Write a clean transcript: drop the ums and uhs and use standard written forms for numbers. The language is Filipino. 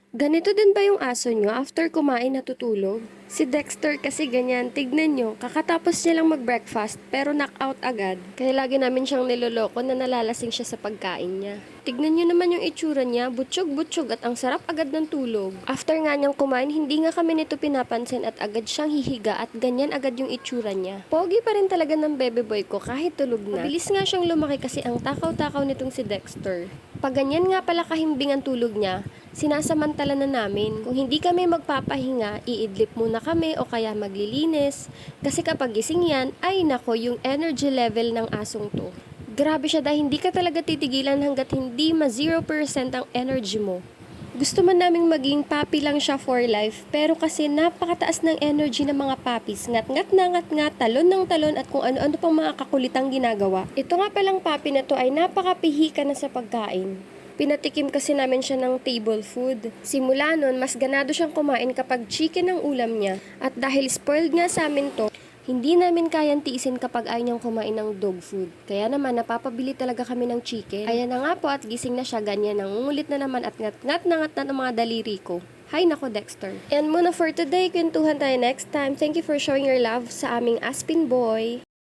Ganito din ba yung aso nyo after kumain natutulog? Si Dexter kasi ganyan, tignan nyo, kakatapos niya lang mag-breakfast pero knock-out agad. Kaya lagi namin siyang niloloko na nalalasing siya sa pagkain niya. Tignan nyo naman yung itsura niya, butsyog-butsyog at ang sarap agad ng tulog. After nga niyang kumain, hindi nga kami nito pinapansin at agad siyang hihiga at ganyan agad yung itsura niya. Pogi pa rin talaga ng bebe boy ko kahit tulog na. Mabilis nga siyang lumaki kasi ang takaw-takaw nitong si Dexter. Pag ganyan nga pala kahimbing ang tulog niya, sinasamantala na namin. Kung hindi kami magpapahinga, iidlip muna kami o kaya maglilinis. Kasi kapag gising yan, ay nako yung energy level ng asong to. Grabe siya dahil hindi ka talaga titigilan hanggat hindi ma 0% ang energy mo. Gusto man naming maging papi lang siya for life, pero kasi napakataas ng energy ng mga papis. Ngat-ngat na ngat-ngat, talon ng talon at kung ano-ano pang mga kakulitang ginagawa. Ito nga palang papi na to ay napakapihika na sa pagkain. Pinatikim kasi namin siya ng table food. Simula nun, mas ganado siyang kumain kapag chicken ang ulam niya. At dahil spoiled nga sa amin to, hindi namin kayang tiisin kapag ayaw niyang kumain ng dog food. Kaya naman, napapabili talaga kami ng chicken. Ayan na nga po at gising na siya, ganyan. Nangungulit na naman at ngat-ngat na ngat na ng mga daliri ko. Hay nako, Dexter. And muna for today, kwentuhan tayo next time. Thank you for showing your love sa aming Aspin Boy.